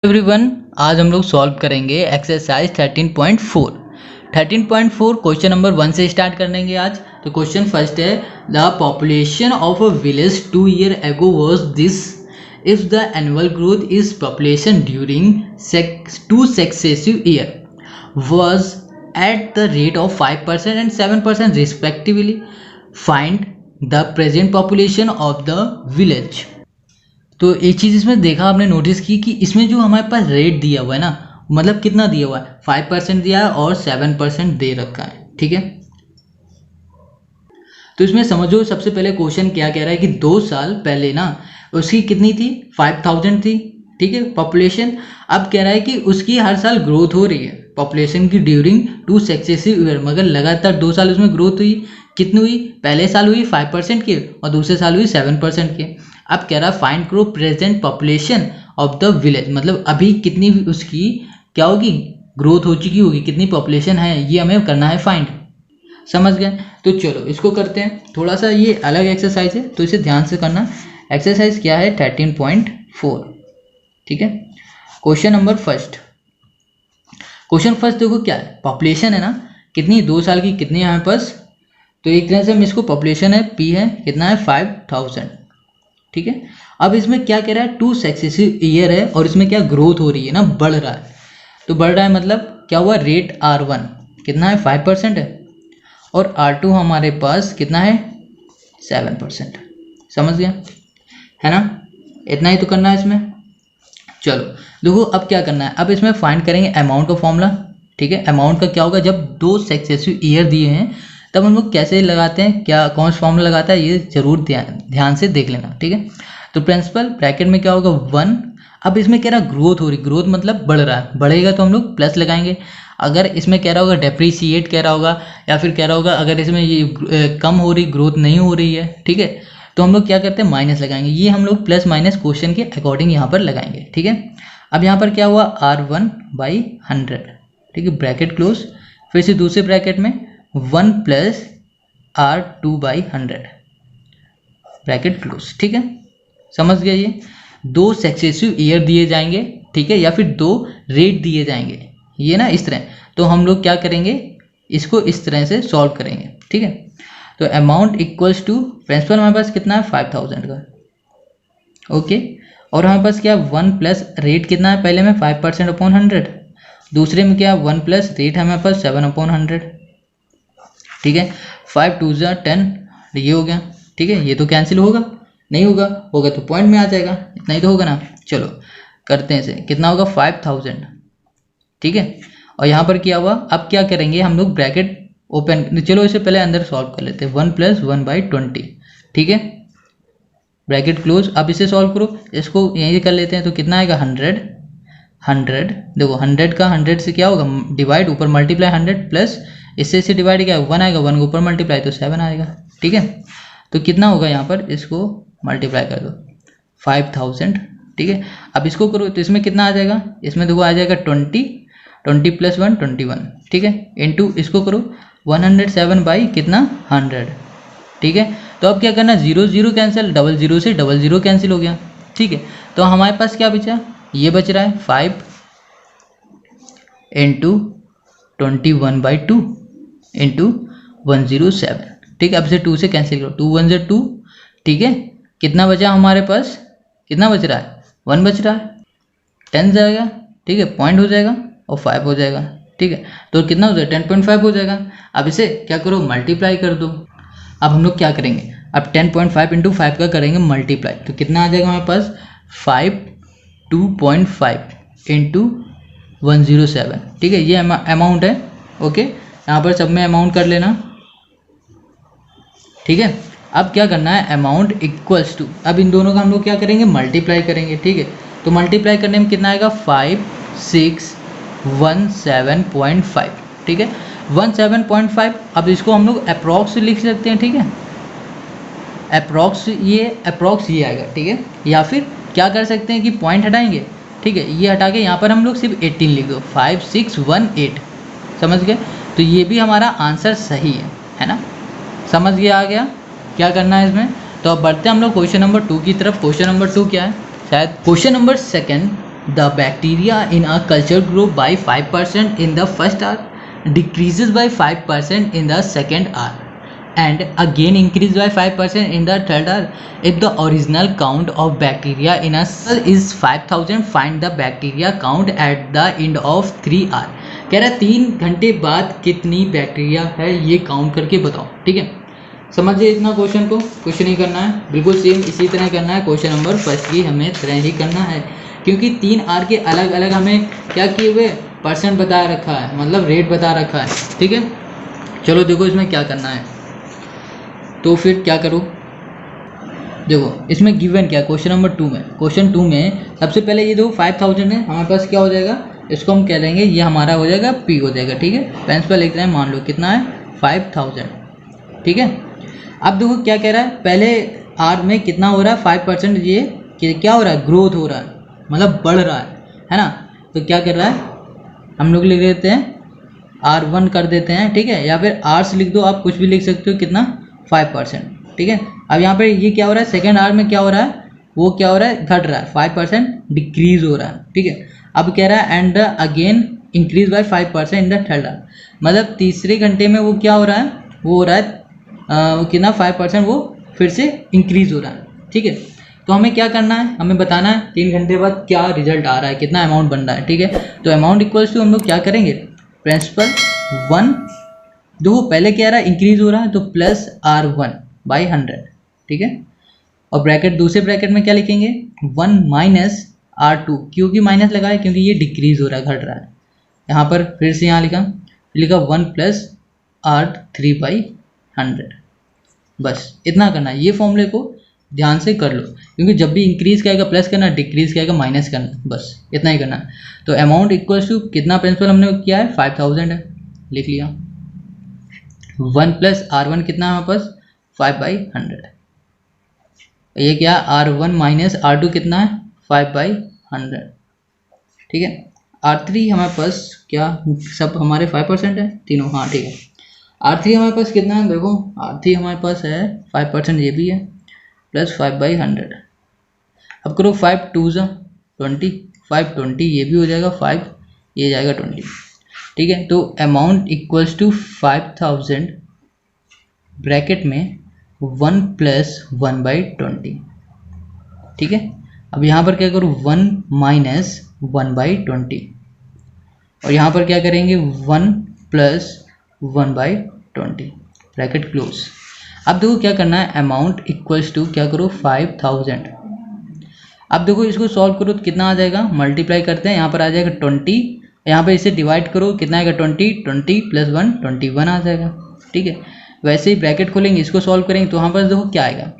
Everyone, आज हम लोग सॉल्व करेंगे एक्सरसाइज 13.4। 13.4 क्वेश्चन नंबर 1 से स्टार्ट करेंगे आज। तो क्वेश्चन फर्स्ट है, the population of a village 2 years ago was this if the annual growth is population during 2 successive years was at the rate of 5% and 7% respectively. Find the present population of the village। तो एक चीज़ इसमें देखा आपने notice की कि इसमें जो हमारे पास रेट दिया हुआ है ना, मतलब कितना दिया हुआ है, 5% दिया है और 7% दे रखा है। ठीक है, तो इसमें समझो सबसे पहले क्वेश्चन क्या कह रहा है कि 2 साल पहले ना उसकी कितनी थी, 5000 थी। ठीक है, पॉपुलेशन। अब कह रहा है कि उसकी हर साल ग्रोथ हो रही है पॉपुलेशन की ड्यूरिंग 2 सक्सेसिव ईयर, मगर लगातार 2 साल उसमें ग्रोथ हुई। कितनी हुई? पहले साल हुई 5% की और दूसरे साल हुई 7% की। अब कह रहा है फाइंड करो present population of the village, मतलब अभी कितनी उसकी क्या होगी, ग्रोथ हो चुकी होगी, कितनी पॉपुलेशन है, ये हमें करना है फाइंड। समझ गए? तो चलो इसको करते हैं। थोड़ा सा ये अलग एक्सरसाइज है तो इसे ध्यान से करना। एक्सरसाइज क्या है? 13.4। ठीक है, question number first. Question first देखो क्या है, पॉपुलेशन है ना, कितनी 2 साल की कितनी है हमारे पास। तो एक तरह से हम इसको पॉपुलेशन है पी है, कितना है 5000। ठीक है, अब इसमें क्या कह रहा है, 2 सक्सेसिव ईयर है और इसमें क्या ग्रोथ हो रही है ना, बढ़ रहा है। तो बढ़ रहा है मतलब क्या हुआ, रेट R1 कितना है 5% है और R2 हमारे पास कितना है 7%। समझ गया है ना? इतना ही तो करना है इसमें। चलो देखो अब क्या करना है, अब इसमें फाइंड करेंगे अमाउंट का फॉर्मूला। ठीक है, अमाउंट का क्या होगा, जब 2 सक्सेसिव ईयर दिए हैं तब हम लोग कैसे लगाते हैं, क्या कौन सा फॉर्मूला लगाता है, ये जरूर ध्यान से देख लेना। ठीक है, तो प्रिंसिपल ब्रैकेट में क्या होगा 1। अब इसमें कह रहा ग्रोथ हो रही, ग्रोथ मतलब बढ़ रहा है, बढ़ेगा तो हम लोग प्लस लगाएंगे। अगर इसमें कह रहा होगा डेप्रीशिएट कह रहा होगा, या फिर कह रहा होगा अगर इसमें ये कम हो रही, ग्रोथ नहीं हो रही है, ठीक है, तो हम लोग क्या करते हैं माइनस लगाएंगे। ये हम लोग प्लस माइनस क्वेश्चन के अकॉर्डिंग यहाँ पर लगाएंगे। ठीक है, अब यहाँ पर क्या हुआ R1/100। ठीक है, ब्रैकेट क्लोज। फिर से दूसरे ब्रैकेट में 1 + R2/100 ब्रैकेट क्लोज। ठीक है, समझ गया? ये 2 सक्सेसिव ईयर दिए जाएंगे, ठीक है, या फिर 2 रेट दिए जाएंगे, ये ना इस तरह। तो हम लोग क्या करेंगे, इसको इस तरह से सॉल्व करेंगे। ठीक है, तो अमाउंट इक्वल्स टू, प्रिंसिपल हमारे पास कितना है 5000 का। ओके, और हमारे पास क्या 1 + रेट कितना है, पहले में 5%/100, दूसरे में क्या 1 + रेट हमारे पास 7/100। ठीक है, 5 2 10, ये हो गया। ठीक है, ये तो कैंसिल होगा नहीं, होगा तो पॉइंट में आ जाएगा, इतना ही तो होगा ना। चलो करते हैं इसे, कितना होगा 5000। ठीक है, और यहाँ पर क्या हुआ, अब क्या करेंगे हम लोग, ब्रैकेट ओपन, चलो इसे पहले अंदर सॉल्व कर लेते हैं, 1 + 1/20। ठीक है, ब्रैकेट क्लोज। अब इसे सॉल्व करो, इसको यहीं कर लेते हैं, तो कितना आएगा 100। देखो 100 का 100 से क्या होगा, डिवाइड, ऊपर मल्टीप्लाई 100 प्लस इससे डिवाइड क्या 1 आएगा, 1 को ऊपर मल्टीप्लाई तो 7 आएगा। ठीक है, तो कितना होगा यहाँ पर, इसको मल्टीप्लाई कर दो 5000। ठीक है, अब इसको करो तो इसमें कितना आ जाएगा, इसमें देखो आ जाएगा 20 + 1 21। ठीक है, इनटू इसको करो 107 कितना 100। ठीक है, तो अब क्या करना, 0 0 कैंसिल, 00 से 00 कैंसिल हो गया। ठीक है, तो हमारे पास क्या बचा, ये बच रहा है 5 × 21/2 × 107। ठीक है, अब से 2 से कैंसिल करो, 2 1 2। ठीक है, कितना बचा हमारे पास, कितना बच रहा है 1 बच रहा है, 10 जाएगा। ठीक है, पॉइंट हो जाएगा और 5 हो जाएगा। ठीक है, तो कितना हो जाएगा 10.5 हो जाएगा। अब इसे क्या करो, मल्टीप्लाई कर दो। अब हम लोग क्या करेंगे, अब 10.5 × 5 का करेंगे मल्टीप्लाई, तो कितना आ जाएगा हमारे पास 2.5 × 107। ठीक है, ये अमाउंट है। ओके, यहाँ पर सब में अमाउंट कर लेना। ठीक है, अब क्या करना है, अमाउंट इक्वल्स टू, अब इन दोनों का हम लोग क्या करेंगे, मल्टीप्लाई करेंगे। ठीक है, तो मल्टीप्लाई करने में कितना आएगा 5617.5। ठीक है, 17.5। अब इसको हम लोग अप्रॉक्स लिख सकते हैं। ठीक है, अप्रॉक्स ये आएगा। ठीक है, या फिर क्या कर सकते हैं कि पॉइंट हटाएंगे। ठीक है, ये हटा के यहाँ पर हम लोग सिर्फ 18 लिख दो, 5618। समझ गए? तो ये भी हमारा आंसर सही है ना, समझ गया, आ गया क्या करना है इसमें। तो अब बढ़ते हैं हम लोग क्वेश्चन नंबर 2 की तरफ। क्वेश्चन नंबर 2 क्या है, शायद question number 2 the bacteria in a culture grow by 5% in the first hour, decreases bye 5% in the second hour, and again increase by 5% in the third hour. If the original count of bacteria in a cell is 5000, find the bacteria count at the end of 3 hour. कह रहा है 3 घंटे बाद कितनी bacteria है ये count करके बताओ। ठीक है, समझिए इतना क्वेश्चन को, कुछ नहीं करना है, बिल्कुल सेम इसी तरह करना है। क्वेश्चन नंबर फर्स्ट की हमें तरह ही करना है, क्योंकि 3 आर के अलग अलग हमें क्या किए हुए परसेंट बता रखा है, मतलब रेट बता रखा है। ठीक है, चलो देखो इसमें क्या करना है। तो फिर क्या करूँ, देखो इसमें गिवन क्या, क्वेश्चन नंबर 2 में, क्वेश्चन 2 में सबसे पहले ये देखो 5000 है हमारे पास, क्या हो जाएगा, इसको हम कह देंगे ये हमारा हो जाएगा पी हो जाएगा। ठीक है, पेंस पर लिख रहे हैं, मान लो कितना है 5000। ठीक है, अब देखो क्या कह रहा है, पहले आर में कितना हो रहा है 5%, ये क्या हो रहा है, ग्रोथ हो रहा है, मतलब बढ़ रहा है ना। तो क्या कर रहा है, हम लोग लिख देते हैं R1 कर देते हैं। ठीक है, या फिर आर से लिख दो, आप कुछ भी लिख सकते हो, कितना 5%। ठीक है, अब यहाँ पे ये क्या हो रहा है, सेकेंड आर में क्या हो रहा है, वो क्या हो रहा है, घट रहा है, 5% डिक्रीज हो रहा है। ठीक है, अब कह रहा है and again increase by 5% in the third hour, मतलब तीसरे घंटे में वो क्या हो रहा है, वो हो रहा है कितना 5% वो फिर से इंक्रीज हो रहा है। ठीक है, तो हमें क्या करना है, हमें बताना है 3 घंटे बाद क्या रिजल्ट आ रहा है, कितना अमाउंट बन रहा है। ठीक है, तो अमाउंट इक्वल्स टू हम लोग क्या करेंगे, प्रिंसिपल 1, देखो पहले क्या रहा है इंक्रीज हो रहा है, तो प्लस R1 बाई 100। ठीक है, और ब्रैकेट दूसरे ब्रैकेट में क्या लिखेंगे 1 माइनस R2, क्योंकि माइनस लगा है क्योंकि ये डिक्रीज हो रहा है, घट रहा है। यहाँ पर फिर से यहाँ लिखा 1 प्लस R3 बाई 100। बस इतना करना है, ये फॉर्मूले को ध्यान से कर लो, क्योंकि जब भी इंक्रीज कहेगा प्लस करना, डिक्रीज कहेगा माइनस करना, बस इतना ही करना है। तो अमाउंट इक्वल्स टू कितना प्रिंसिपल हमने किया है 5000 है, लिख लिया। 1 प्लस R1 कितना है हमारे पास 5/100, ये क्या R1 माइनस R2 कितना है 5/100। ठीक है, R3 हमारे पास क्या सब हमारे 5% है तीनों, हाँ ठीक है। R3 हमारे पास कितना है, देखो R3 हमारे पास है 5%, ये भी है, प्लस 5/100। अब करो 5 2 20, 5 20, ये भी हो जाएगा 5, ये जाएगा 20। ठीक है, तो अमाउंट इक्वल्स टू 5000 ब्रैकेट में 1 प्लस 1/20। ठीक है, अब यहाँ पर क्या करूँ 1 माइनस 1/20, और यहाँ पर क्या करेंगे 1 प्लस 1/20, ब्रैकेट क्लोज। अब देखो क्या करना है, अमाउंट इक्वल्स टू क्या करो 5000। अब देखो इसको सॉल्व करो तो कितना आ जाएगा, मल्टीप्लाई करते हैं, यहाँ पर आ जाएगा 20, यहाँ पर इसे डिवाइड करो कितना आएगा 20, 20 प्लस 1 21 आ जाएगा। ठीक है, वैसे ही ब्रैकेट खोलेंगे, इसको सॉल्व करेंगे तो यहाँ पर देखो क्या आएगा,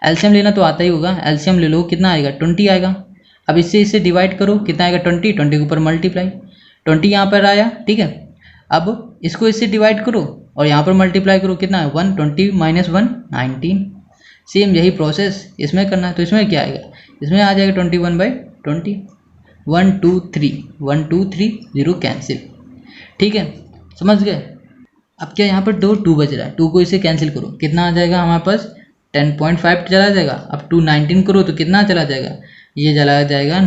एलसीएम लेना तो आता ही होगा, एलसीएम ले लो, कितना आएगा 20 आएगा। अब इसे डिवाइड करो, कितना आएगा 20, 20 के ऊपर मल्टीप्लाई, 20 यहाँ पर आया। ठीक है, अब इसको इससे डिवाइड करो और यहाँ पर मल्टीप्लाई करो, कितना है 1 20 माइनस 1 19। सेम यही प्रोसेस इसमें करना है, तो इसमें क्या आएगा, इसमें आ जाएगा 21/20, 1 2 3 1 2 3 0 कैंसिल। ठीक है, समझ गए। अब क्या यहाँ पर 2 बज रहा है, 2 को इसे कैंसिल करो, कितना आ जाएगा हमारे पास 10.5 चला जाएगा। अब 2 19 करो तो कितना चला जाएगा, ये चला जाएगा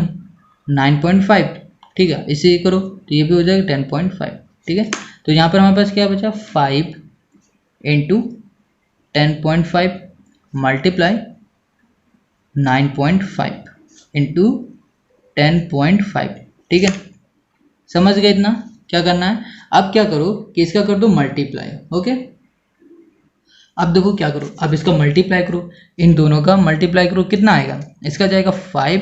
9.5। ठीक है, इसे करो तो ये भी हो जाएगा 10.5। ठीक है, तो यहाँ पर हमारे पास क्या बचा 5 इंटू 10.5 मल्टीप्लाई 9.5 इंटू 10.5। ठीक है, समझ गए इतना, क्या करना है। अब क्या करो कि इसका कर दो मल्टीप्लाई। ओके, अब देखो क्या करो, अब इसका मल्टीप्लाई करो, इन दोनों का मल्टीप्लाई करो, कितना आएगा, इसका जाएगा 5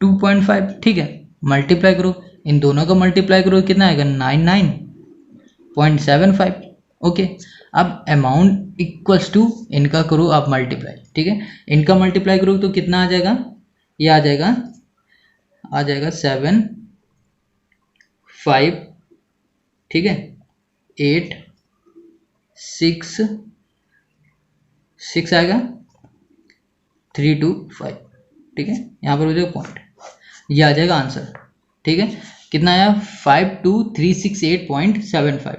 2.5। ठीक है, मल्टीप्लाई करो, इन दोनों का मल्टीप्लाई करो, कितना आएगा 99.75। ओके, अब अमाउंट इक्वल्स टू इनका करो आप मल्टीप्लाई। ठीक है, इनका मल्टीप्लाई करो तो कितना आ जाएगा, ये आ जाएगा 7 5। ठीक है, 8 6 आएगा 3 2 5। ठीक है, यहाँ पर हो जाएगा पॉइंट, ये आ जाएगा आंसर। ठीक है, कितना आया 5238.75।